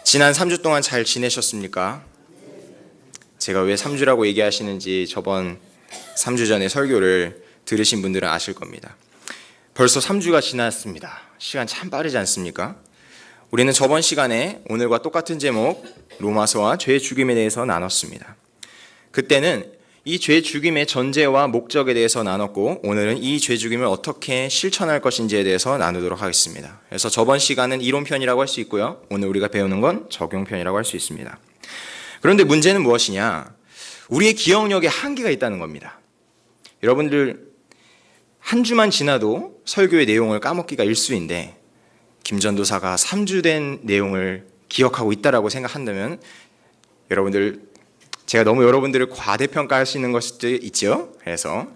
지난 3주 동안 잘 지내셨습니까? 제가 왜 3주라고 얘기하시는지 저번 3주 전에 설교를 들으신 분들은 아실 겁니다. 벌써 3주가 지났습니다. 시간 참 빠르지 않습니까? 우리는 저번 시간에 오늘과 똑같은 제목 로마서와 죄 죽임에 대해서 나눴습니다. 그때는 이 죄 죽임의 전제와 목적에 대해서 나눴고, 오늘은 이 죄 죽임을 어떻게 실천할 것인지에 대해서 나누도록 하겠습니다. 그래서 저번 시간은 이론편이라고 할 수 있고요, 오늘 우리가 배우는 건 적용편이라고 할 수 있습니다. 그런데 문제는 무엇이냐? 우리의 기억력에 한계가 있다는 겁니다. 여러분들 한 주만 지나도 설교의 내용을 까먹기가 일쑤인데, 김전도사가 3주 된 내용을 기억하고 있다라고 생각한다면 제가 너무 여러분들을 과대평가하시는 것도 있죠. 그래서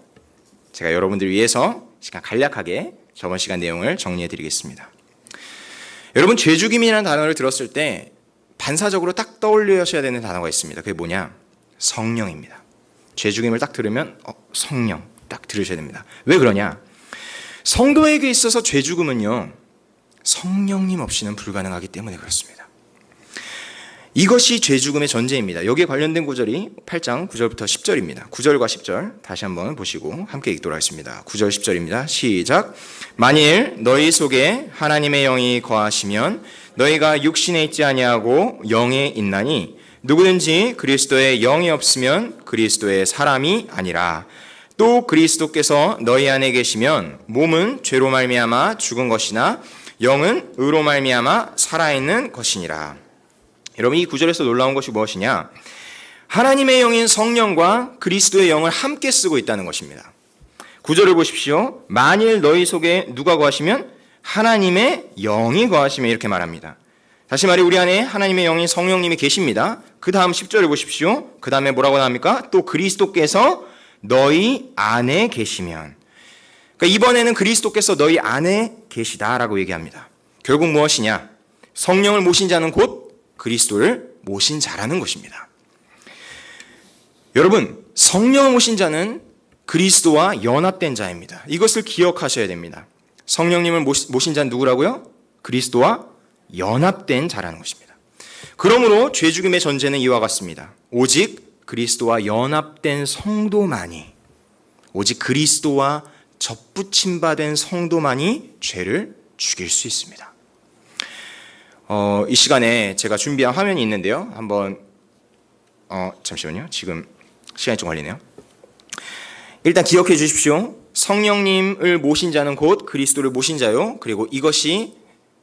제가 여러분들 위해서 시간 간략하게 저번 시간 내용을 정리해 드리겠습니다. 여러분, 죄죽임이라는 단어를 들었을 때 반사적으로 딱 떠올리셔야 되는 단어가 있습니다. 그게 뭐냐? 성령입니다. 죄죽임을 딱 들으면 성령 딱 들으셔야 됩니다. 왜 그러냐? 성도에게 있어서 죄죽음은요, 성령님 없이는 불가능하기 때문에 그렇습니다. 이것이 죄죽음의 전제입니다. 여기에 관련된 구절이 8장 9절부터 10절입니다. 9절과 10절 다시 한번 보시고 함께 읽도록 하겠습니다. 9절 10절입니다. 시작. 만일 너희 속에 하나님의 영이 거하시면 너희가 육신에 있지 아니하고 영에 있나니, 누구든지 그리스도의 영이 없으면 그리스도의 사람이 아니라. 또 그리스도께서 너희 안에 계시면 몸은 죄로 말미암아 죽은 것이나 영은 의로 말미암아 살아있는 것이니라. 여러분, 이 구절에서 놀라운 것이 무엇이냐? 하나님의 영인 성령과 그리스도의 영을 함께 쓰고 있다는 것입니다. 구절을 보십시오. 만일 너희 속에 누가 거하시면 하나님의 영이 거하시면, 이렇게 말합니다. 다시 말해, 우리 안에 하나님의 영인 성령님이 계십니다. 그 다음 10절을 보십시오. 그 다음에 뭐라고 나옵니까? 또 그리스도께서 너희 안에 계시면. 그러니까 이번에는 그리스도께서 너희 안에 계시다라고 얘기합니다. 결국 무엇이냐? 성령을 모신 자는 곧 그리스도를 모신 자라는 것입니다. 여러분, 성령을 모신 자는 그리스도와 연합된 자입니다. 이것을 기억하셔야 됩니다. 성령님을 모신 자는 누구라고요? 그리스도와 연합된 자라는 것입니다. 그러므로 죄죽임의 전제는 이와 같습니다. 오직 그리스도와 연합된 성도만이, 오직 그리스도와 접붙임받은 성도만이 죄를 죽일 수 있습니다. 이 시간에 제가 준비한 화면이 있는데요. 한번 잠시만요. 지금 시간이 좀 걸리네요. 일단 기억해 주십시오. 성령님을 모신 자는 곧 그리스도를 모신 자요. 그리고 이것이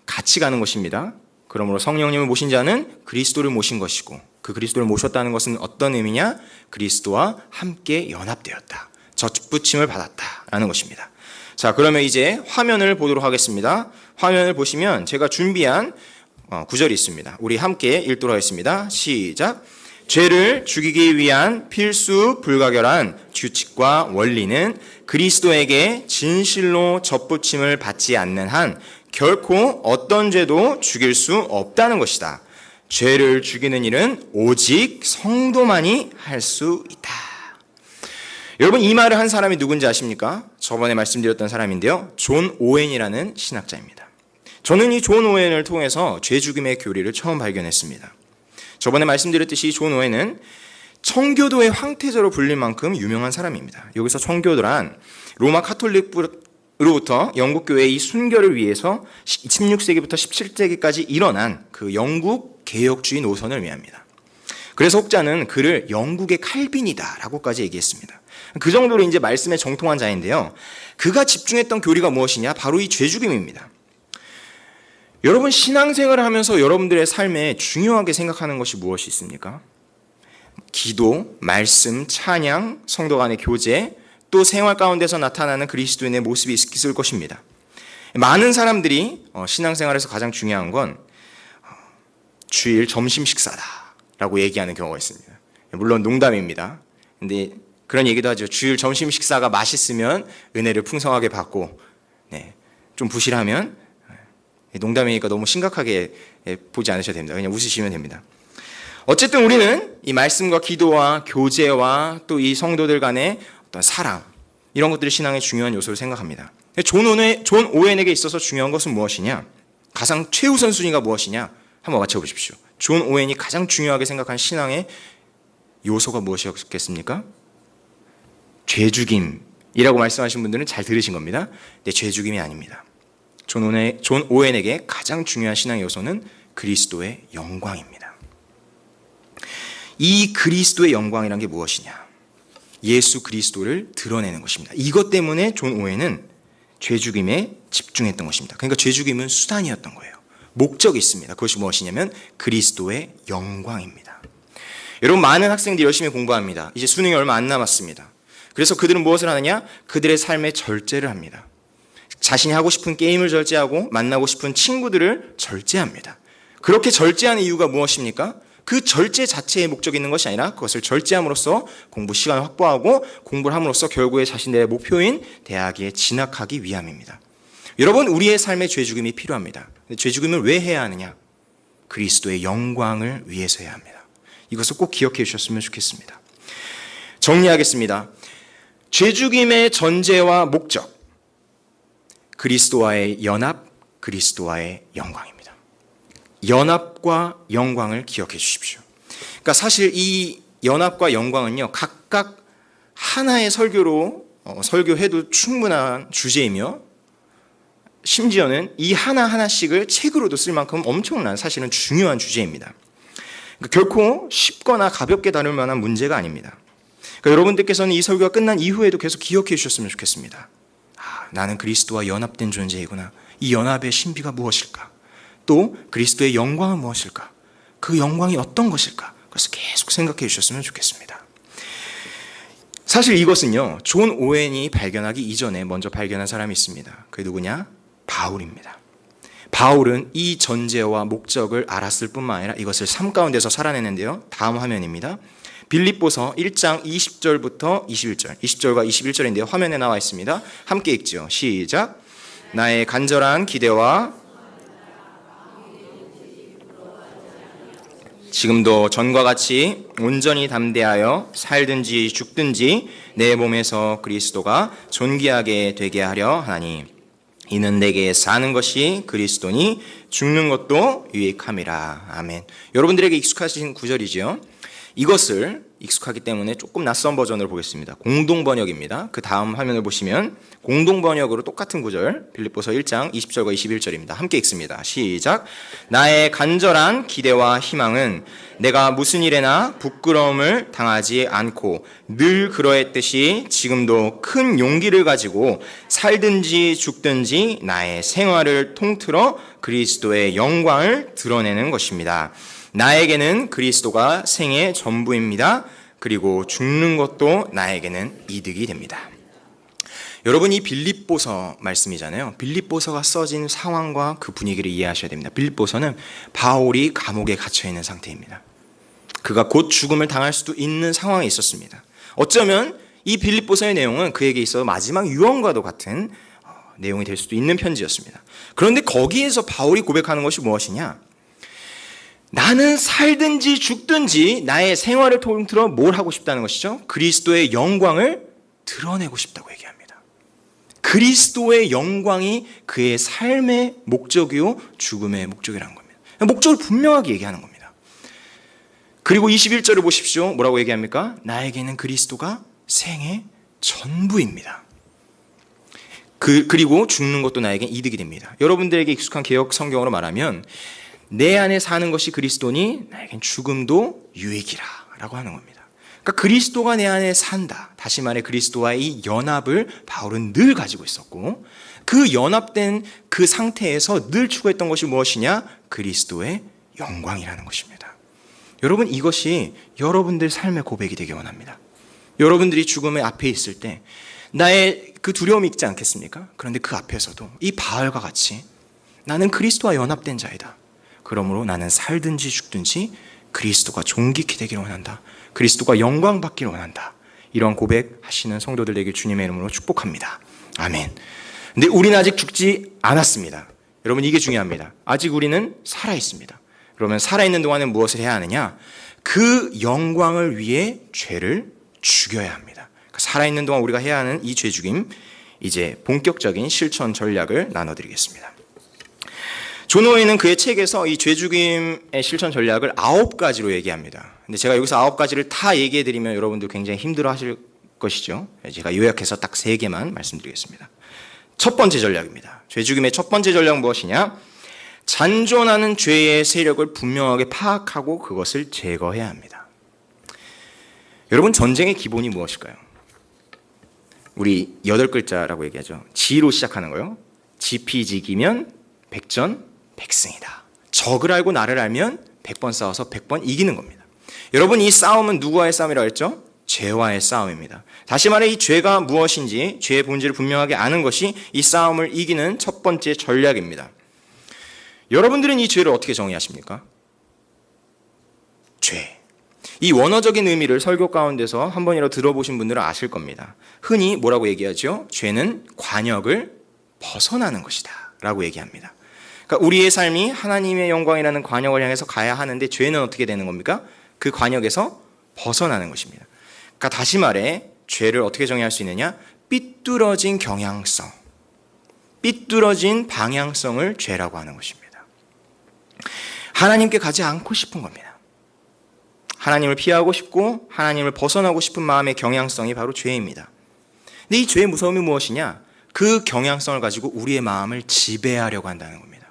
같이 가는 것입니다. 그러므로 성령님을 모신 자는 그리스도를 모신 것이고, 그 그리스도를 모셨다는 것은 어떤 의미냐? 그리스도와 함께 연합되었다, 젖붙임을 받았다라는 것입니다. 자, 그러면 이제 화면을 보도록 하겠습니다. 화면을 보시면 제가 준비한 구절이 있습니다. 우리 함께 읽도록 하겠습니다. 시작. 죄를 죽이기 위한 필수 불가결한 규칙과 원리는 그리스도에게 진실로 접붙임을 받지 않는 한 결코 어떤 죄도 죽일 수 없다는 것이다. 죄를 죽이는 일은 오직 성도만이 할 수 있다. 여러분, 이 말을 한 사람이 누군지 아십니까? 저번에 말씀드렸던 사람인데요, 존 오웬이라는 신학자입니다. 저는 이 존 오웬을 통해서 죄 죽임의 교리를 처음 발견했습니다. 저번에 말씀드렸듯이 존 오웬은 청교도의 황태자로 불릴 만큼 유명한 사람입니다. 여기서 청교도란 로마 카톨릭으로부터 영국 교회의 이 순결을 위해서 16세기부터 17세기까지 일어난 그 영국 개혁주의 노선을 의미합니다. 그래서 혹자는 그를 영국의 칼빈이다라고까지 얘기했습니다. 그 정도로 이제 말씀에 정통한 자인데요, 그가 집중했던 교리가 무엇이냐? 바로 이 죄 죽임입니다. 여러분, 신앙생활을 하면서 여러분들의 삶에 중요하게 생각하는 것이 무엇이 있습니까? 기도, 말씀, 찬양, 성도 간의 교제, 또 생활 가운데서 나타나는 그리스도인의 모습이 있을 것입니다. 많은 사람들이 신앙생활에서 가장 중요한 건 주일 점심 식사다라고 얘기하는 경우가 있습니다. 물론 농담입니다. 근데 그런 얘기도 하죠. 주일 점심 식사가 맛있으면 은혜를 풍성하게 받고, 좀 부실하면, 농담이니까 너무 심각하게 보지 않으셔도 됩니다. 그냥 웃으시면 됩니다. 어쨌든 우리는 이 말씀과 기도와 교제와 또 이 성도들 간의 어떤 사랑, 이런 것들이 신앙의 중요한 요소를 생각합니다. 존 오웬에게 있어서 중요한 것은 무엇이냐? 가장 최우선 순위가 무엇이냐? 한번 맞춰보십시오. 존 오웬이 가장 중요하게 생각한 신앙의 요소가 무엇이었겠습니까? 죄죽임이라고 말씀하신 분들은 잘 들으신 겁니다. 근데 죄죽임이 아닙니다. 존 오웬에게 가장 중요한 신앙의 요소는 그리스도의 영광입니다. 이 그리스도의 영광이란 게 무엇이냐? 예수 그리스도를 드러내는 것입니다. 이것 때문에 존 오웬은 죄죽임에 집중했던 것입니다. 그러니까 죄죽임은 수단이었던 거예요. 목적이 있습니다. 그것이 무엇이냐면 그리스도의 영광입니다. 여러분, 많은 학생들이 열심히 공부합니다. 이제 수능이 얼마 안 남았습니다. 그래서 그들은 무엇을 하느냐? 그들의 삶의 절제를 합니다. 자신이 하고 싶은 게임을 절제하고 만나고 싶은 친구들을 절제합니다. 그렇게 절제하는 이유가 무엇입니까? 그 절제 자체의 목적이 있는 것이 아니라 그것을 절제함으로써 공부 시간을 확보하고 공부를 함으로써 결국에 자신들의 목표인 대학에 진학하기 위함입니다. 여러분, 우리의 삶에 죄죽임이 필요합니다. 죄죽임을 왜 해야 하느냐? 그리스도의 영광을 위해서 해야 합니다. 이것을 꼭 기억해 주셨으면 좋겠습니다. 정리하겠습니다. 죄죽임의 전제와 목적, 그리스도와의 연합, 그리스도와의 영광입니다. 연합과 영광을 기억해 주십시오. 그러니까 사실 이 연합과 영광은요, 각각 하나의 설교로 설교해도 충분한 주제이며, 심지어는 이 하나하나씩을 책으로도 쓸 만큼 엄청난, 사실은 중요한 주제입니다. 그러니까 결코 쉽거나 가볍게 다룰 만한 문제가 아닙니다. 그러니까 여러분들께서는 이 설교가 끝난 이후에도 계속 기억해 주셨으면 좋겠습니다. 나는 그리스도와 연합된 존재이구나. 이 연합의 신비가 무엇일까? 또 그리스도의 영광은 무엇일까? 그 영광이 어떤 것일까? 그래서 계속 생각해 주셨으면 좋겠습니다. 사실 이것은요, 존 오웬이 발견하기 이전에 먼저 발견한 사람이 있습니다. 그게 누구냐? 바울입니다. 바울은 이 전제와 목적을 알았을 뿐만 아니라 이것을 삶 가운데서 살아내는데요. 다음 화면입니다. 빌립보서 1장 20절부터 21절, 20절과 21절인데요. 화면에 나와 있습니다. 함께 읽죠. 시작. 나의 간절한 기대와 지금도 전과 같이 온전히 담대하여 살든지 죽든지 내 몸에서 그리스도가 존귀하게 되게 하려 하나니 이는 내게 사는 것이 그리스도니 죽는 것도 유익함이라. 아멘. 여러분들에게 익숙하신 구절이죠. 이것을 익숙하기 때문에 조금 낯선 버전으로 보겠습니다. 공동번역입니다. 그 다음 화면을 보시면 공동번역으로 똑같은 구절, 빌립보서 1장 20절과 21절입니다. 함께 읽습니다. 시작. 나의 간절한 기대와 희망은 내가 무슨 일에나 부끄러움을 당하지 않고 늘 그러했듯이 지금도 큰 용기를 가지고 살든지 죽든지 나의 생활을 통틀어 그리스도의 영광을 드러내는 것입니다. 나에게는 그리스도가 생의 전부입니다. 그리고 죽는 것도 나에게는 이득이 됩니다. 여러분, 이 빌립보서 말씀이잖아요. 빌립보서가 써진 상황과 그 분위기를 이해하셔야 됩니다. 빌립보서는 바울이 감옥에 갇혀있는 상태입니다. 그가 곧 죽음을 당할 수도 있는 상황에 있었습니다. 어쩌면 이 빌립보서의 내용은 그에게 있어 마지막 유언과도 같은 내용이 될 수도 있는 편지였습니다. 그런데 거기에서 바울이 고백하는 것이 무엇이냐? 나는 살든지 죽든지 나의 생활을 통틀어 뭘 하고 싶다는 것이죠? 그리스도의 영광을 드러내고 싶다고 얘기합니다. 그리스도의 영광이 그의 삶의 목적이요 죽음의 목적이라는 겁니다. 목적을 분명하게 얘기하는 겁니다. 그리고 21절을 보십시오. 뭐라고 얘기합니까? 나에게는 그리스도가 생의 전부입니다. 그리고 죽는 것도 나에게 이득이 됩니다. 여러분들에게 익숙한 개역 성경으로 말하면 내 안에 사는 것이 그리스도니 나에겐 죽음도 유익이라 라고 하는 겁니다. 그러니까 그리스도가 내 안에 산다. 다시 말해 그리스도와의 이 연합을 바울은 늘 가지고 있었고, 그 연합된 그 상태에서 늘 추구했던 것이 무엇이냐? 그리스도의 영광이라는 것입니다. 여러분, 이것이 여러분들 삶의 고백이 되기 원합니다. 여러분들이 죽음의 앞에 있을 때 나의 그 두려움이 있지 않겠습니까? 그런데 그 앞에서도 이 바울과 같이 나는 그리스도와 연합된 자이다. 그러므로 나는 살든지 죽든지 그리스도가 존귀케 되기를 원한다. 그리스도가 영광 받기를 원한다. 이런 고백하시는 성도들 되길 주님의 이름으로 축복합니다. 아멘. 근데 우리는 아직 죽지 않았습니다. 여러분, 이게 중요합니다. 아직 우리는 살아있습니다. 그러면 살아있는 동안은 무엇을 해야 하느냐? 그 영광을 위해 죄를 죽여야 합니다. 살아있는 동안 우리가 해야 하는 이 죄 죽임, 이제 본격적인 실천 전략을 나눠드리겠습니다. 존 오웬은 그의 책에서 이 죄죽임의 실천 전략을 9가지로 얘기합니다. 근데 제가 여기서 9가지를 다 얘기해드리면 여러분들 굉장히 힘들어 하실 것이죠. 제가 요약해서 딱 3개만 말씀드리겠습니다. 첫 번째 전략입니다. 죄죽임의 첫 번째 전략은 무엇이냐? 잔존하는 죄의 세력을 분명하게 파악하고 그것을 제거해야 합니다. 여러분, 전쟁의 기본이 무엇일까요? 우리 8글자라고 얘기하죠. 지로 시작하는 거요. 지피지기면 백전백승이다. 적을 알고 나를 알면 100번 싸워서 100번 이기는 겁니다. 여러분, 이 싸움은 누구와의 싸움이라고 했죠? 죄와의 싸움입니다. 다시 말해 이 죄가 무엇인지 죄의 본질을 분명하게 아는 것이 이 싸움을 이기는 첫 번째 전략입니다. 여러분들은 이 죄를 어떻게 정의하십니까? 죄. 이 원어적인 의미를 설교 가운데서 한 번이라도 들어보신 분들은 아실 겁니다. 흔히 뭐라고 얘기하죠? 죄는 관역을 벗어나는 것이다 라고 얘기합니다. 그러니까 우리의 삶이 하나님의 영광이라는 관역을 향해서 가야 하는데 죄는 어떻게 되는 겁니까? 그 관역에서 벗어나는 것입니다. 그러니까 다시 말해 죄를 어떻게 정의할 수 있느냐? 삐뚤어진 경향성, 삐뚤어진 방향성을 죄라고 하는 것입니다. 하나님께 가지 않고 싶은 겁니다. 하나님을 피하고 싶고 하나님을 벗어나고 싶은 마음의 경향성이 바로 죄입니다. 근데 이 죄의 무서움이 무엇이냐? 그 경향성을 가지고 우리의 마음을 지배하려고 한다는 겁니다.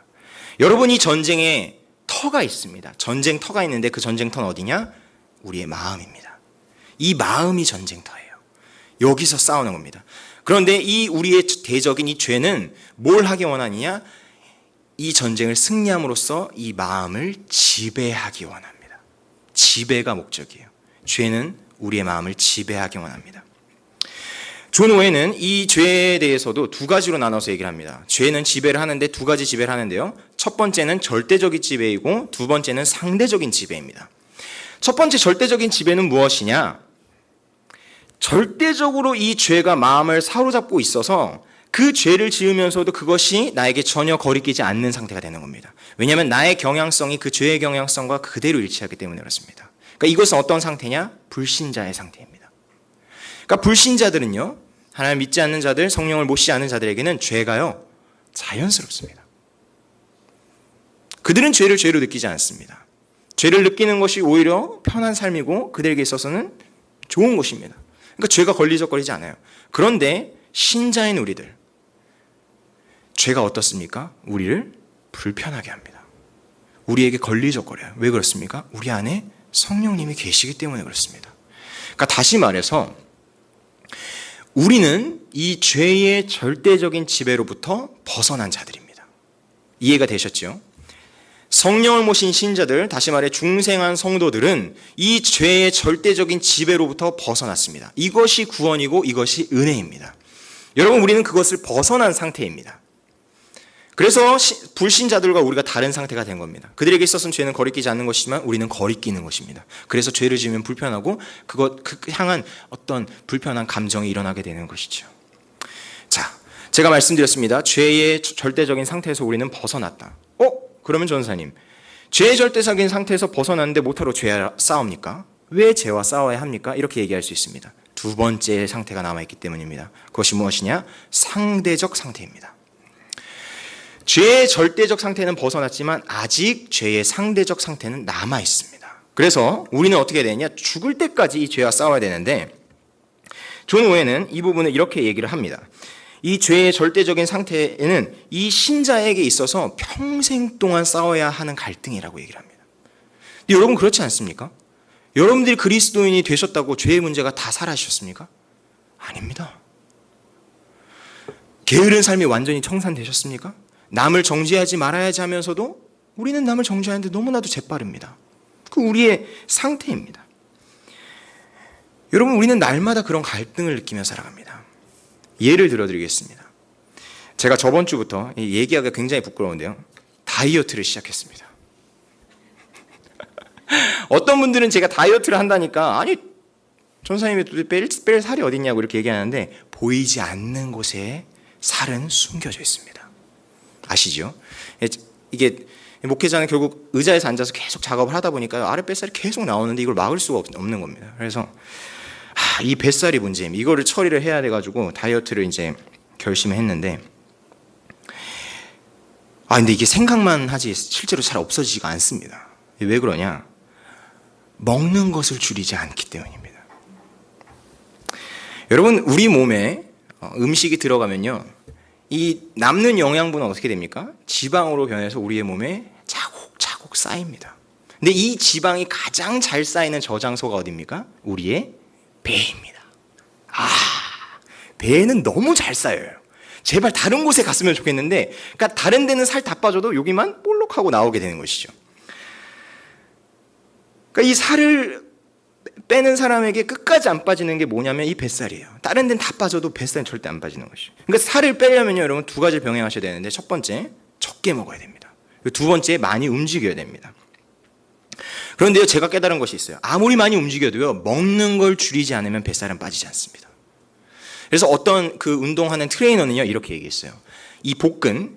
여러분, 이 전쟁에 터가 있습니다. 전쟁터가 있는데 그 전쟁터는 어디냐? 우리의 마음입니다. 이 마음이 전쟁터예요. 여기서 싸우는 겁니다. 그런데 이 우리의 대적인 이 죄는 뭘 하기 원하느냐? 이 전쟁을 승리함으로써 이 마음을 지배하기 원합니다. 지배가 목적이에요. 죄는 우리의 마음을 지배하기 원합니다. 존 오웬은 이 죄에 대해서도 2가지로 나눠서 얘기를 합니다. 죄는 지배를 하는데 2가지 지배를 하는데요. 첫 번째는 절대적인 지배이고 두 번째는 상대적인 지배입니다. 첫 번째 절대적인 지배는 무엇이냐? 절대적으로 이 죄가 마음을 사로잡고 있어서 그 죄를 지으면서도 그것이 나에게 전혀 거리끼지 않는 상태가 되는 겁니다. 왜냐하면 나의 경향성이 그 죄의 경향성과 그대로 일치하기 때문에 그렇습니다. 그러니까 이것은 어떤 상태냐? 불신자의 상태입니다. 그러니까 불신자들은요, 하나님 믿지 않는 자들, 성령을 모시지 않는 자들에게는 죄가요 자연스럽습니다. 그들은 죄를 죄로 느끼지 않습니다. 죄를 느끼는 것이 오히려 편한 삶이고 그들에게 있어서는 좋은 것입니다. 그러니까 죄가 걸리적거리지 않아요. 그런데 신자인 우리들, 죄가 어떻습니까? 우리를 불편하게 합니다. 우리에게 걸리적거려요. 왜 그렇습니까? 우리 안에 성령님이 계시기 때문에 그렇습니다. 그러니까 다시 말해서 우리는 이 죄의 절대적인 지배로부터 벗어난 자들입니다. 이해가 되셨죠? 성령을 모신 신자들, 다시 말해 중생한 성도들은 이 죄의 절대적인 지배로부터 벗어났습니다. 이것이 구원이고 이것이 은혜입니다. 여러분, 우리는 그것을 벗어난 상태입니다. 그래서 불신자들과 우리가 다른 상태가 된 겁니다. 그들에게 있어서는 죄는 거리끼지 않는 것이지만 우리는 거리끼는 것입니다. 그래서 죄를 지으면 불편하고 그 향한 어떤 불편한 감정이 일어나게 되는 것이죠. 자, 제가 말씀드렸습니다. 죄의 절대적인 상태에서 우리는 벗어났다. 그러면 전사님, 죄의 절대적인 상태에서 벗어났는데 못하러 죄와 싸웁니까? 왜 죄와 싸워야 합니까? 이렇게 얘기할 수 있습니다. 두 번째 상태가 남아있기 때문입니다. 그것이 무엇이냐? 상대적 상태입니다. 죄의 절대적 상태는 벗어났지만 아직 죄의 상대적 상태는 남아있습니다. 그래서 우리는 어떻게 해야 되냐? 죽을 때까지 이 죄와 싸워야 되는데 존 오웬은 이 부분을 이렇게 얘기를 합니다. 이 죄의 절대적인 상태에는 이 신자에게 있어서 평생 동안 싸워야 하는 갈등이라고 얘기를 합니다. 근데 여러분, 그렇지 않습니까? 여러분들이 그리스도인이 되셨다고 죄의 문제가 다 사라지셨습니까? 아닙니다. 게으른 삶이 완전히 청산되셨습니까? 남을 정죄하지 말아야지 하면서도 우리는 남을 정죄하는데 너무나도 재빠릅니다. 그 우리의 상태입니다. 여러분, 우리는 날마다 그런 갈등을 느끼며 살아갑니다. 예를 들어드리겠습니다. 제가 저번 주부터 얘기하기가 굉장히 부끄러운데요, 다이어트를 시작했습니다. 어떤 분들은 제가 다이어트를 한다니까 아니 전사님이 뺄 살이 어딨냐고 이렇게 얘기하는데 보이지 않는 곳에 살은 숨겨져 있습니다. 아시죠? 이게 목회자는 결국 의자에서 앉아서 계속 작업을 하다 보니까 아래 뱃살이 계속 나오는데 이걸 막을 수가 없는 겁니다. 그래서 이 뱃살이 문제입니다. 이거를 처리를 해야 돼가지고 다이어트를 이제 결심을 했는데 근데 이게 생각만 하지 실제로 잘 없어지지가 않습니다. 왜 그러냐? 먹는 것을 줄이지 않기 때문입니다. 여러분, 우리 몸에 음식이 들어가면요, 이 남는 영양분은 어떻게 됩니까? 지방으로 변해서 우리의 몸에 차곡차곡 쌓입니다. 근데 이 지방이 가장 잘 쌓이는 저장소가 어디입니까? 우리의 배입니다. 배에는 너무 잘 쌓여요. 제발 다른 곳에 갔으면 좋겠는데, 그러니까 다른 데는 살 다 빠져도 여기만 볼록하고 나오게 되는 것이죠. 그러니까 이 살을 빼는 사람에게 끝까지 안 빠지는 게 뭐냐면 이 뱃살이에요. 다른 데는 다 빠져도 뱃살은 절대 안 빠지는 것이죠. 그러니까 살을 빼려면요, 여러분 두 가지를 병행하셔야 되는데, 첫 번째, 적게 먹어야 됩니다. 두 번째, 많이 움직여야 됩니다. 그런데요, 제가 깨달은 것이 있어요. 아무리 많이 움직여도요, 먹는 걸 줄이지 않으면 뱃살은 빠지지 않습니다. 그래서 어떤 그 운동하는 트레이너는요, 이렇게 얘기했어요. 이 복근,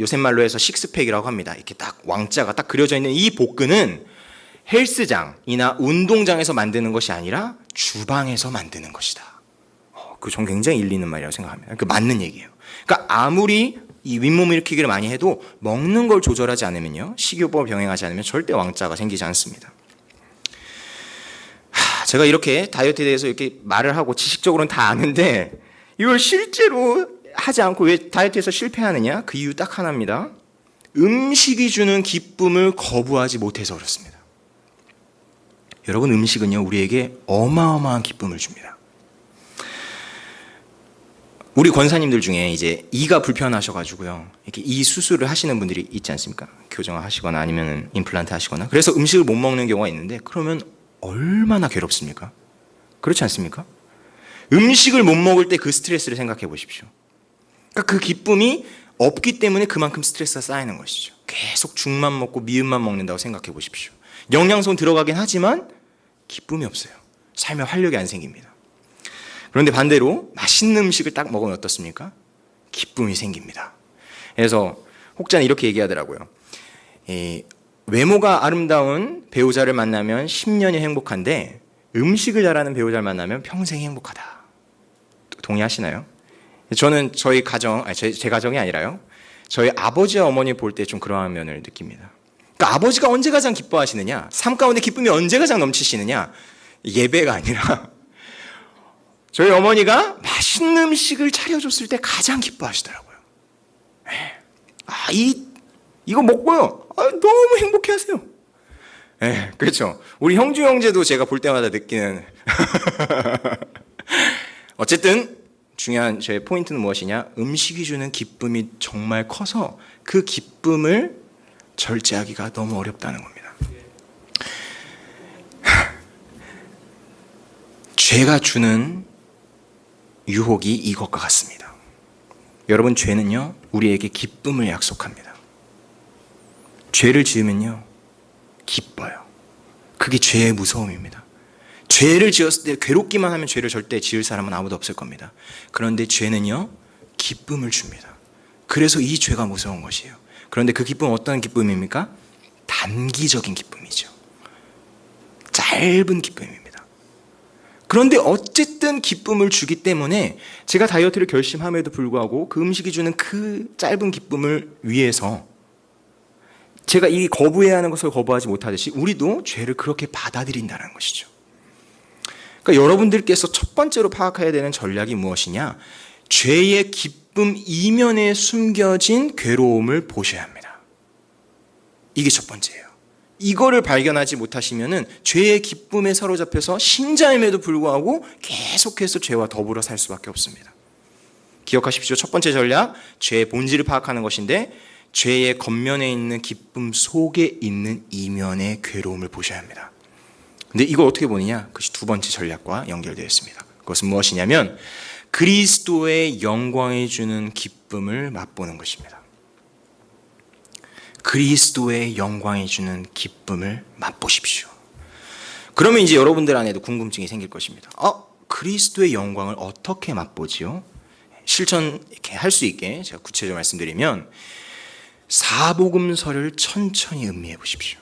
요새 말로 해서 식스팩이라고 합니다. 이렇게 딱 왕자가 딱 그려져 있는 이 복근은 헬스장이나 운동장에서 만드는 것이 아니라 주방에서 만드는 것이다. 전 굉장히 일리 있는 말이라고 생각합니다. 맞는 얘기예요. 그러니까 아무리 이 윗몸 일으키기를 많이 해도 먹는 걸 조절하지 않으면요, 식이요법을 병행하지 않으면 절대 왕자가 생기지 않습니다. 제가 이렇게 다이어트에 대해서 이렇게 말을 하고 지식적으로는 다 아는데 이걸 실제로 하지 않고 왜 다이어트에서 실패하느냐? 그 이유 딱 하나입니다. 음식이 주는 기쁨을 거부하지 못해서 그렇습니다. 여러분, 음식은요, 우리에게 어마어마한 기쁨을 줍니다. 우리 권사님들 중에 이제 이가 불편하셔가지고요, 이렇게 이 수술을 하시는 분들이 있지 않습니까? 교정을 하시거나 아니면 임플란트 하시거나. 그래서 음식을 못 먹는 경우가 있는데, 그러면 얼마나 괴롭습니까? 그렇지 않습니까? 음식을 못 먹을 때 그 스트레스를 생각해 보십시오. 그러니까 그 기쁨이 없기 때문에 그만큼 스트레스가 쌓이는 것이죠. 계속 죽만 먹고 미음만 먹는다고 생각해 보십시오. 영양소는 들어가긴 하지만 기쁨이 없어요. 삶에 활력이 안 생깁니다. 그런데 반대로 맛있는 음식을 딱 먹으면 어떻습니까? 기쁨이 생깁니다. 그래서 혹자는 이렇게 얘기하더라고요. 외모가 아름다운 배우자를 만나면 10년이 행복한데 음식을 잘하는 배우자를 만나면 평생 행복하다. 동의하시나요? 저는 저희 가정, 제 가정이 아니라요, 저희 아버지와 어머니 볼 때 좀 그러한 면을 느낍니다. 그러니까 아버지가 언제 가장 기뻐하시느냐, 삶 가운데 기쁨이 언제 가장 넘치시느냐, 예배가 아니라 저희 어머니가 맛있는 음식을 차려줬을 때 가장 기뻐하시더라고요. 이거 먹고요, 너무 행복해하세요. 그렇죠. 우리 형주 형제도 제가 볼 때마다 느끼는 어쨌든 중요한 제 포인트는 무엇이냐, 음식이 주는 기쁨이 정말 커서 그 기쁨을 절제하기가 너무 어렵다는 겁니다. 죄가 주는 유혹이 이것과 같습니다. 여러분, 죄는요, 우리에게 기쁨을 약속합니다. 죄를 지으면요, 기뻐요. 그게 죄의 무서움입니다. 죄를 지었을 때 괴롭기만 하면 죄를 절대 지을 사람은 아무도 없을 겁니다. 그런데 죄는요, 기쁨을 줍니다. 그래서 이 죄가 무서운 것이에요. 그런데 그 기쁨은 어떤 기쁨입니까? 단기적인 기쁨이죠. 짧은 기쁨입니다. 그런데 어쨌든 기쁨을 주기 때문에 제가 다이어트를 결심함에도 불구하고 그 음식이 주는 그 짧은 기쁨을 위해서 제가 이 거부해야 하는 것을 거부하지 못하듯이 우리도 죄를 그렇게 받아들인다는 것이죠. 그러니까 여러분들께서 첫 번째로 파악해야 되는 전략이 무엇이냐? 죄의 기쁨 이면에 숨겨진 괴로움을 보셔야 합니다. 이게 첫 번째예요. 이거를 발견하지 못하시면은 죄의 기쁨에 사로잡혀서 신자임에도 불구하고 계속해서 죄와 더불어 살 수밖에 없습니다. 기억하십시오. 첫 번째 전략, 죄의 본질을 파악하는 것인데 죄의 겉면에 있는 기쁨 속에 있는 이면의 괴로움을 보셔야 합니다. 근데 이걸 어떻게 보느냐? 그것이 두 번째 전략과 연결되어 있습니다. 그것은 무엇이냐면 그리스도의 영광이 주는 기쁨을 맛보는 것입니다. 그리스도의 영광이 주는 기쁨을 맛보십시오. 그러면 이제 여러분들 안에도 궁금증이 생길 것입니다. 그리스도의 영광을 어떻게 맛보지요? 실천 이렇게 할 수 있게 제가 구체적으로 말씀드리면 사복음서를 천천히 음미해 보십시오.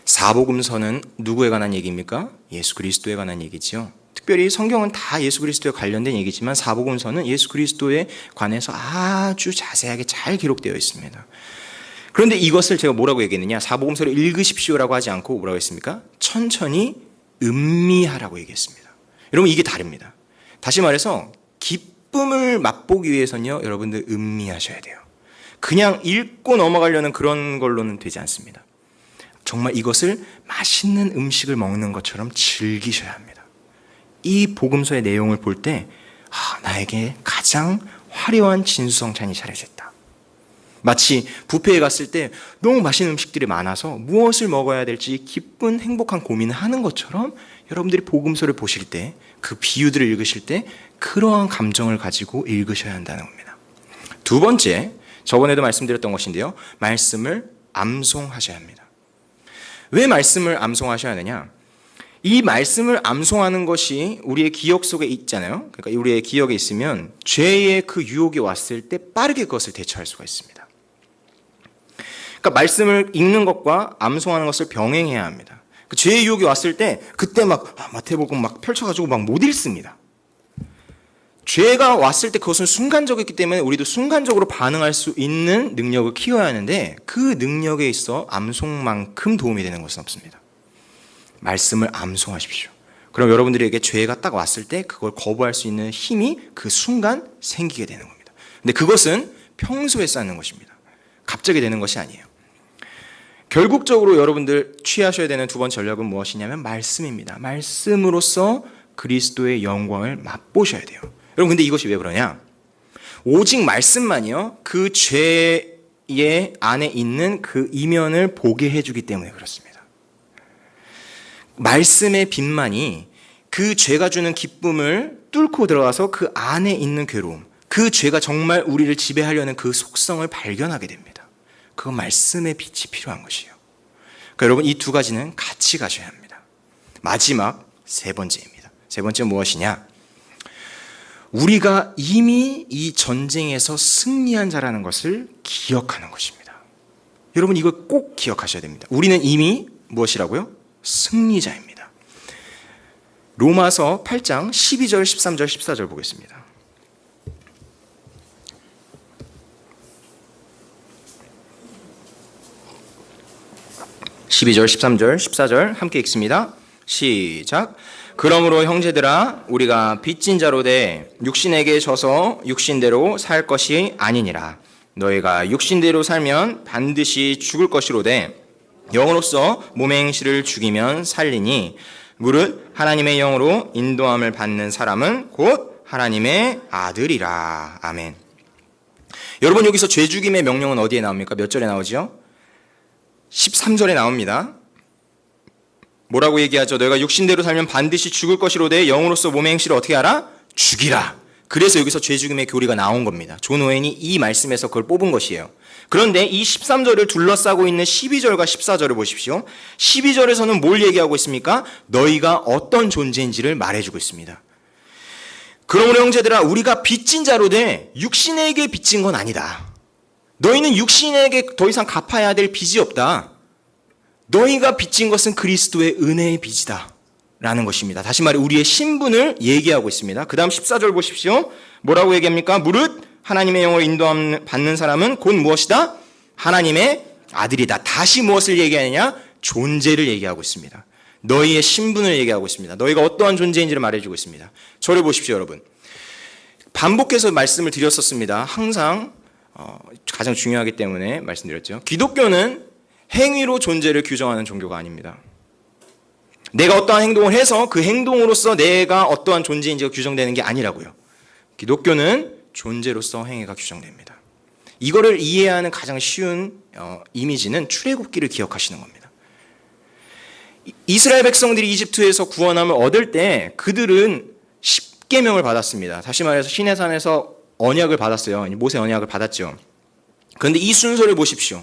사복음서는 누구에 관한 얘기입니까? 예수 그리스도에 관한 얘기지요. 특별히 성경은 다 예수 그리스도에 관련된 얘기지만 사복음서는 예수 그리스도에 관해서 아주 자세하게 잘 기록되어 있습니다. 그런데 이것을 제가 뭐라고 얘기했느냐? 사복음서를 읽으십시오라고 하지 않고 뭐라고 했습니까? 천천히 음미하라고 얘기했습니다. 여러분, 이게 다릅니다. 다시 말해서 기쁨을 맛보기 위해서는요, 여러분들 음미하셔야 돼요. 그냥 읽고 넘어가려는 그런 걸로는 되지 않습니다. 정말 이것을 맛있는 음식을 먹는 것처럼 즐기셔야 합니다. 이 복음서의 내용을 볼 때 나에게 가장 화려한 진수성찬이 차려졌다. 마치 뷔페에 갔을 때 너무 맛있는 음식들이 많아서 무엇을 먹어야 될지 기쁜 행복한 고민을 하는 것처럼 여러분들이 복음서를 보실 때, 그 비유들을 읽으실 때 그러한 감정을 가지고 읽으셔야 한다는 겁니다. 두 번째, 저번에도 말씀드렸던 것인데요, 말씀을 암송하셔야 합니다. 왜 말씀을 암송하셔야 하느냐? 이 말씀을 암송하는 것이 우리의 기억 속에 있잖아요. 그러니까 우리의 기억에 있으면 죄의 그 유혹이 왔을 때 빠르게 그것을 대처할 수가 있습니다. 그러니까 말씀을 읽는 것과 암송하는 것을 병행해야 합니다. 그 죄의 유혹이 왔을 때 그때 막 마태복음 막 펼쳐가지고 막 못 읽습니다. 죄가 왔을 때 그것은 순간적이기 때문에 우리도 순간적으로 반응할 수 있는 능력을 키워야 하는데 그 능력에 있어 암송만큼 도움이 되는 것은 없습니다. 말씀을 암송하십시오. 그럼 여러분들에게 죄가 딱 왔을 때 그걸 거부할 수 있는 힘이 그 순간 생기게 되는 겁니다. 근데 그것은 평소에 쌓는 것입니다. 갑자기 되는 것이 아니에요. 결국적으로 여러분들 취하셔야 되는 두 번째 전략은 무엇이냐면 말씀입니다. 말씀으로써 그리스도의 영광을 맛보셔야 돼요. 여러분, 근데 이것이 왜 그러냐? 오직 말씀만이요, 그 죄의 안에 있는 그 이면을 보게 해주기 때문에 그렇습니다. 말씀의 빛만이 그 죄가 주는 기쁨을 뚫고 들어가서 그 안에 있는 괴로움, 그 죄가 정말 우리를 지배하려는 그 속성을 발견하게 됩니다. 그건 말씀의 빛이 필요한 것이에요. 그러니까 여러분, 이 두 가지는 같이 가셔야 합니다. 마지막 세 번째입니다. 세 번째 무엇이냐? 우리가 이미 이 전쟁에서 승리한 자라는 것을 기억하는 것입니다. 여러분, 이걸 꼭 기억하셔야 됩니다. 우리는 이미 무엇이라고요? 승리자입니다. 로마서 8장 12절, 13절, 14절 보겠습니다. (12절) (13절) (14절) 함께 읽습니다. 시작. 그러므로 형제들아, 우리가 빚진 자로 돼 육신에게 져서 육신대로 살 것이 아니니라. 너희가 육신대로 살면 반드시 죽을 것이로되 영으로서 몸의 행실을 죽이면 살리니 무릇 하나님의 영으로 인도함을 받는 사람은 곧 하나님의 아들이라. 아멘. 여러분, 여기서 죄 죽임의 명령은 어디에 나옵니까? 몇 절에 나오죠? 13절에 나옵니다. 뭐라고 얘기하죠? 너희가 육신대로 살면 반드시 죽을 것이로되 영으로서 몸의 행실을 어떻게 하라? 죽이라. 그래서 여기서 죄 죽임의 교리가 나온 겁니다. 존 오웬이 이 말씀에서 그걸 뽑은 것이에요. 그런데 이 13절을 둘러싸고 있는 12절과 14절을 보십시오. 12절에서는 뭘 얘기하고 있습니까? 너희가 어떤 존재인지를 말해주고 있습니다. 그러므로 형제들아, 우리가 빚진 자로 돼 육신에게 빚진 건 아니다. 너희는 육신에게 더 이상 갚아야 될 빚이 없다. 너희가 빚진 것은 그리스도의 은혜의 빚이다 라는 것입니다. 다시 말해 우리의 신분을 얘기하고 있습니다. 그 다음 14절 보십시오. 뭐라고 얘기합니까? 무릇 하나님의 영으로 인도함 받는 사람은 곧 무엇이다? 하나님의 아들이다. 다시 무엇을 얘기하느냐? 존재를 얘기하고 있습니다. 너희의 신분을 얘기하고 있습니다. 너희가 어떠한 존재인지를 말해주고 있습니다. 저를 보십시오, 여러분. 반복해서 말씀을 드렸었습니다. 항상 가장 중요하기 때문에 말씀드렸죠. 기독교는 행위로 존재를 규정하는 종교가 아닙니다. 내가 어떠한 행동을 해서 그 행동으로서 내가 어떠한 존재인지가 규정되는 게 아니라고요. 기독교는 존재로서 행위가 규정됩니다. 이거를 이해하는 가장 쉬운 이미지는 출애굽기를 기억하시는 겁니다. 이스라엘 백성들이 이집트에서 구원함을 얻을 때 그들은 십계명을 받았습니다. 다시 말해서 시내산에서 언약을 받았어요. 모세 언약을 받았죠. 그런데 이 순서를 보십시오.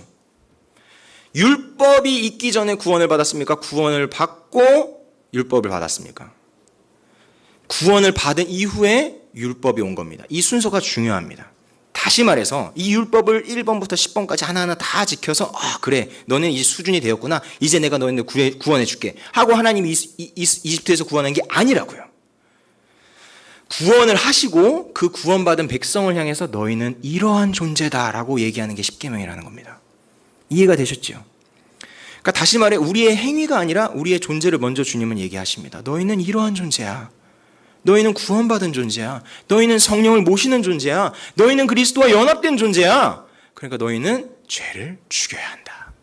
율법이 있기 전에 구원을 받았습니까? 구원을 받고 율법을 받았습니까? 구원을 받은 이후에 율법이 온 겁니다. 이 순서가 중요합니다. 다시 말해서 이 율법을 1번부터 10번까지 하나하나 다 지켜서 그래, 너는 이제 수준이 되었구나, 이제 내가 너희를 구원해 줄게 하고 하나님이 이집트에서 구원한 게 아니라고요. 구원을 하시고 그 구원받은 백성을 향해서 너희는 이러한 존재다라고 얘기하는 게 십계명이라는 겁니다. 이해가 되셨죠? 그러니까 다시 말해 우리의 행위가 아니라 우리의 존재를 먼저 주님은 얘기하십니다. 너희는 이러한 존재야. 너희는 구원받은 존재야. 너희는 성령을 모시는 존재야. 너희는 그리스도와 연합된 존재야. 그러니까 너희는 죄를 죽여야 한다.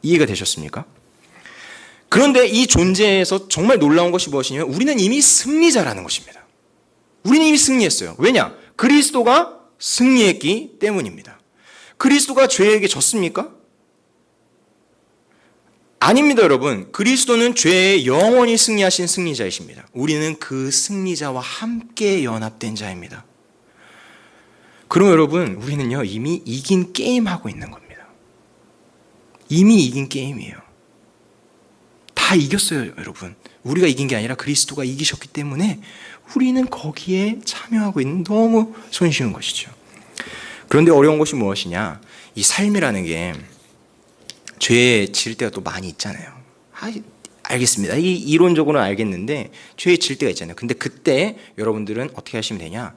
이해가 되셨습니까? 그런데 이 존재에서 정말 놀라운 것이 무엇이냐면 우리는 이미 승리자라는 것입니다. 우리는 이미 승리했어요. 왜냐? 그리스도가 승리했기 때문입니다. 그리스도가 죄에게 졌습니까? 아닙니다, 여러분. 그리스도는 죄에 영원히 승리하신 승리자이십니다. 우리는 그 승리자와 함께 연합된 자입니다. 그럼 여러분, 우리는요, 이미 이긴 게임하고 있는 겁니다. 이미 이긴 게임이에요. 다 이겼어요, 여러분. 우리가 이긴 게 아니라 그리스도가 이기셨기 때문에 우리는 거기에 참여하고 있는 너무 손쉬운 것이죠. 그런데 어려운 것이 무엇이냐? 이 삶이라는 게 죄에 질 때가 또 많이 있잖아요. 알겠습니다. 이 이론적으로는 알겠는데 죄에 질 때가 있잖아요. 근데 그때 여러분들은 어떻게 하시면 되냐?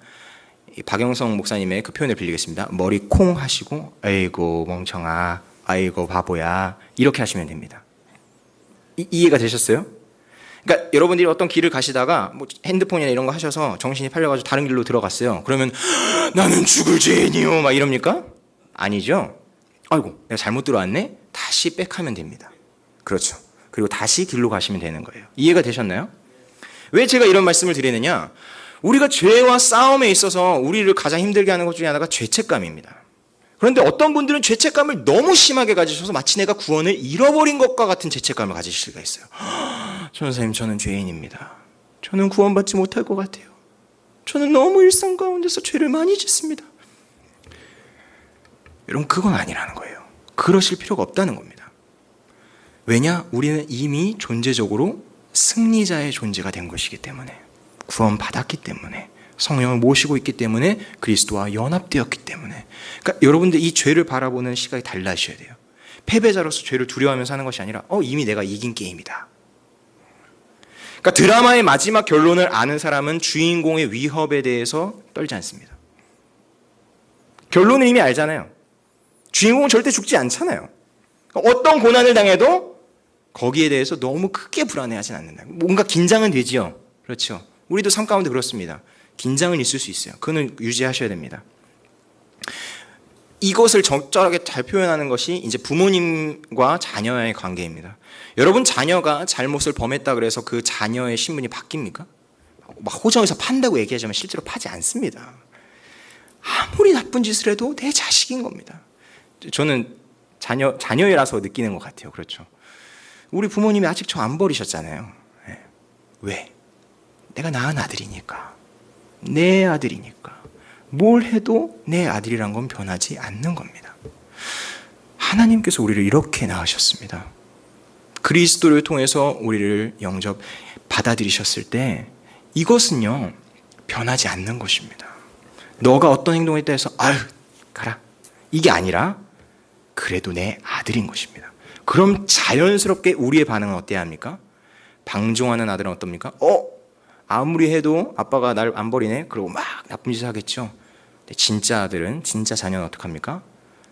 박영성 목사님의 그 표현을 빌리겠습니다. 머리 콩 하시고 아이고 멍청아, 아이고 바보야 이렇게 하시면 됩니다. 이해가 되셨어요? 그러니까 여러분들이 어떤 길을 가시다가 뭐 핸드폰이나 이런 거 하셔서 정신이 팔려가지고 다른 길로 들어갔어요. 그러면 나는 죽을 죄인이요 막 이럽니까? 아니죠. 아이고 내가 잘못 들어왔네. 다시 백하면 됩니다. 그렇죠. 그리고 다시 길로 가시면 되는 거예요. 이해가 되셨나요? 왜 제가 이런 말씀을 드리느냐? 우리가 죄와 싸움에 있어서 우리를 가장 힘들게 하는 것 중에 하나가 죄책감입니다. 그런데 어떤 분들은 죄책감을 너무 심하게 가지셔서 마치 내가 구원을 잃어버린 것과 같은 죄책감을 가지실 수가 있어요. 전사님, 저는 죄인입니다. 저는 구원받지 못할 것 같아요. 저는 너무 일상 가운데서 죄를 많이 짓습니다. 여러분, 그건 아니라는 거예요. 그러실 필요가 없다는 겁니다. 왜냐? 우리는 이미 존재적으로 승리자의 존재가 된 것이기 때문에, 구원받았기 때문에, 성령을 모시고 있기 때문에, 그리스도와 연합되었기 때문에. 그러니까 여러분들 이 죄를 바라보는 시각이 달라지셔야 돼요. 패배자로서 죄를 두려워하면서 하는 것이 아니라 이미 내가 이긴 게임이다. 그러니까 드라마의 마지막 결론을 아는 사람은 주인공의 위협에 대해서 떨지 않습니다. 결론은 이미 알잖아요. 주인공은 절대 죽지 않잖아요. 어떤 고난을 당해도 거기에 대해서 너무 크게 불안해하진 않는다. 뭔가 긴장은 되지요. 그렇죠. 우리도 삶 가운데 그렇습니다. 긴장은 있을 수 있어요. 그거는 유지하셔야 됩니다. 이것을 적절하게 잘 표현하는 것이 이제 부모님과 자녀의 관계입니다. 여러분, 자녀가 잘못을 범했다 그래서 그 자녀의 신분이 바뀝니까? 막 호정에서 판다고 얘기하지만 실제로 파지 않습니다. 아무리 나쁜 짓을 해도 내 자식인 겁니다. 저는 자녀라서 느끼는 것 같아요. 그렇죠. 우리 부모님이 아직 저 안 버리셨잖아요. 네. 왜? 내가 낳은 아들이니까. 내 아들이니까. 뭘 해도 내 아들이란 건 변하지 않는 겁니다. 하나님께서 우리를 이렇게 낳으셨습니다. 그리스도를 통해서 우리를 영접 받아들이셨을 때 이것은요, 변하지 않는 것입니다. 너가 어떤 행동을 했다 해서 아유 가라, 이게 아니라 그래도 내 아들인 것입니다. 그럼 자연스럽게 우리의 반응은 어때야 합니까? 방종하는 아들은 어떻습니까? 아무리 해도 아빠가 날 안 버리네. 그러고 막 나쁜 짓을 하겠죠. 근데 진짜 아들은, 진짜 자녀는 어떡합니까?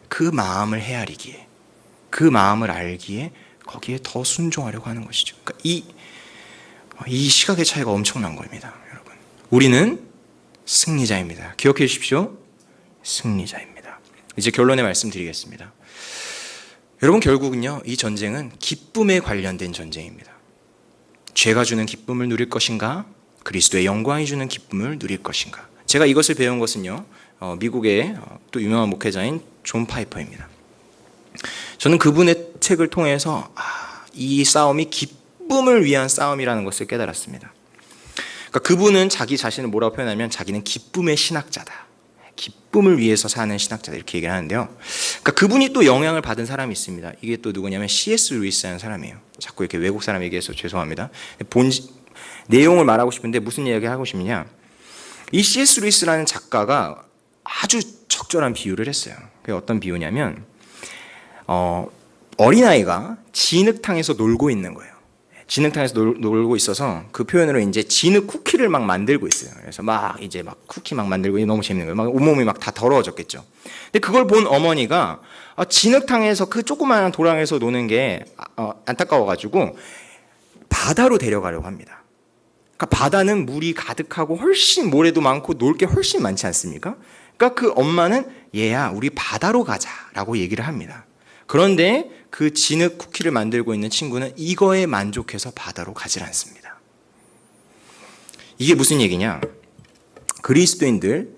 그 마음을 헤아리기에, 그 마음을 알기에 거기에 더 순종하려고 하는 것이죠. 그러니까 이 시각의 차이가 엄청난 겁니다, 여러분. 우리는 승리자입니다. 기억해 주십시오. 승리자입니다. 이제 결론의 말씀 드리겠습니다. 여러분, 결국은요, 이 전쟁은 기쁨에 관련된 전쟁입니다. 죄가 주는 기쁨을 누릴 것인가? 그리스도의 영광이 주는 기쁨을 누릴 것인가? 제가 이것을 배운 것은요, 미국의 또 유명한 목회자인 존 파이퍼입니다. 저는 그분의 책을 통해서 이 싸움이 기쁨을 위한 싸움이라는 것을 깨달았습니다. 그러니까 그분은 자기 자신을 뭐라고 표현하면 자기는 기쁨의 신학자다. 기쁨을 위해서 사는 신학자다, 이렇게 얘기를 하는데요. 그러니까 그분이 또 영향을 받은 사람이 있습니다. 이게 또 누구냐면 C.S. 루이스라는 사람이에요. 자꾸 이렇게 외국 사람 얘기해서 죄송합니다. 내용을 말하고 싶은데 무슨 이야기를 하고 싶냐. 이 C.S. 루이스라는 작가가 아주 적절한 비유를 했어요. 그게 어떤 비유냐면 어린아이가 진흙탕에서 놀고 있는 거예요. 진흙탕에서 놀고 있어서 그 표현으로 이제 진흙 쿠키를 막 만들고 있어요. 그래서 막 이제 막 쿠키 막 만들고 너무 재밌는 거예요. 막 온몸이 막 다 더러워졌겠죠. 근데 그걸 본 어머니가 진흙탕에서 그 조그마한 도랑에서 노는 게 안타까워가지고 바다로 데려가려고 합니다. 그러니까 바다는 물이 가득하고 훨씬 모래도 많고 놀 게 훨씬 많지 않습니까? 그러니까 그 엄마는 얘야 우리 바다로 가자라고 얘기를 합니다. 그런데 그 진흙 쿠키를 만들고 있는 친구는 이거에 만족해서 바다로 가질 않습니다. 이게 무슨 얘기냐? 그리스도인들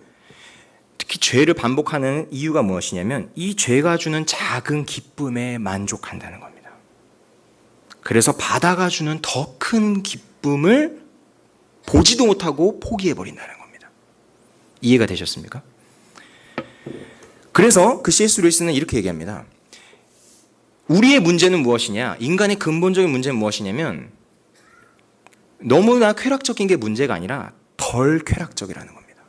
특히 죄를 반복하는 이유가 무엇이냐면 이 죄가 주는 작은 기쁨에 만족한다는 겁니다. 그래서 바다가 주는 더 큰 기쁨을 보지도 못하고 포기해버린다는 겁니다. 이해가 되셨습니까? 그래서 그 C.S. 루이스는 이렇게 얘기합니다. 우리의 문제는 무엇이냐? 인간의 근본적인 문제는 무엇이냐면 너무나 쾌락적인 게 문제가 아니라 덜 쾌락적이라는 겁니다.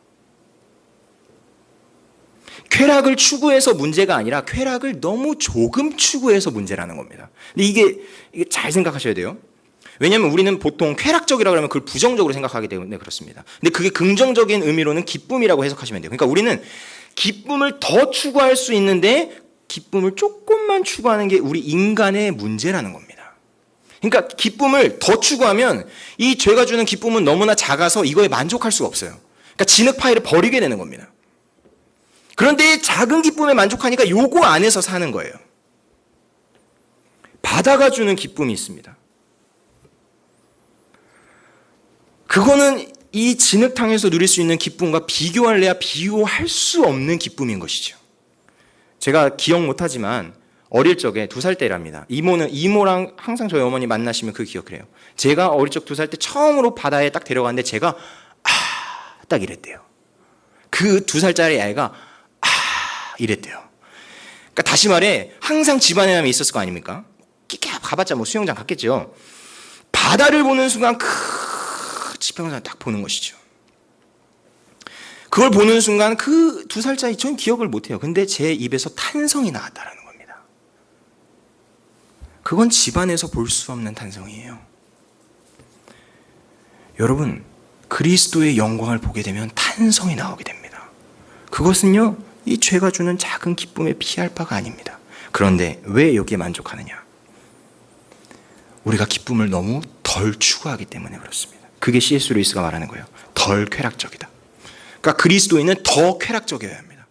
쾌락을 추구해서 문제가 아니라 쾌락을 너무 조금 추구해서 문제라는 겁니다. 근데 이게 잘 생각하셔야 돼요. 왜냐하면 우리는 보통 쾌락적이라고 하면 그걸 부정적으로 생각하기 때문에 그렇습니다. 근데 그게 긍정적인 의미로는 기쁨이라고 해석하시면 돼요. 그러니까 우리는 기쁨을 더 추구할 수 있는데 기쁨을 조금만 추구하는 게 우리 인간의 문제라는 겁니다. 그러니까 기쁨을 더 추구하면 이 죄가 주는 기쁨은 너무나 작아서 이거에 만족할 수가 없어요. 그러니까 진흙 파이를 버리게 되는 겁니다. 그런데 작은 기쁨에 만족하니까 요거 안에서 사는 거예요. 바다가 주는 기쁨이 있습니다. 그거는 이 진흙탕에서 누릴 수 있는 기쁨과 비교할래야 비교할 수 없는 기쁨인 것이죠. 제가 기억 못하지만 어릴 적에 2살 때랍니다. 이모랑 항상 저희 어머니 만나시면 그 기억을 해요. 제가 어릴 적 2살 때 처음으로 바다에 딱 데려갔는데 제가 딱 이랬대요. 그 2살짜리 아이가 이랬대요. 그러니까 다시 말해 항상 집안에 하면 있었을 거 아닙니까? 가봤자 뭐 수영장 갔겠죠. 바다를 보는 순간 지평선 딱 보는 것이죠. 그걸 보는 순간 그 2살짜리 전 기억을 못해요. 근데 제 입에서 탄성이 나왔다는 겁니다. 그건 집안에서 볼 수 없는 탄성이에요. 여러분, 그리스도의 영광을 보게 되면 탄성이 나오게 됩니다. 그것은요, 이 죄가 주는 작은 기쁨에 피할 바가 아닙니다. 그런데 왜 여기에 만족하느냐? 우리가 기쁨을 너무 덜 추구하기 때문에 그렇습니다. 그게 C.S. 루이스가 말하는 거예요. 덜 쾌락적이다. 그러니까 그리스도인은 더 쾌락적이어야 합니다.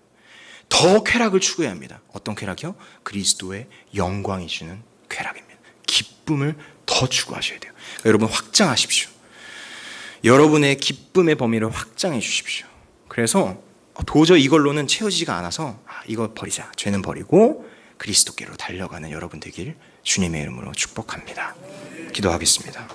더 쾌락을 추구해야 합니다. 어떤 쾌락이요? 그리스도의 영광이 주는 쾌락입니다. 기쁨을 더 추구하셔야 돼요. 그러니까 여러분 확장하십시오. 여러분의 기쁨의 범위를 확장해 주십시오. 그래서 도저히 이걸로는 채워지지가 않아서 이거 버리자. 죄는 버리고 그리스도께로 달려가는 여러분 되길 주님의 이름으로 축복합니다. 기도하겠습니다.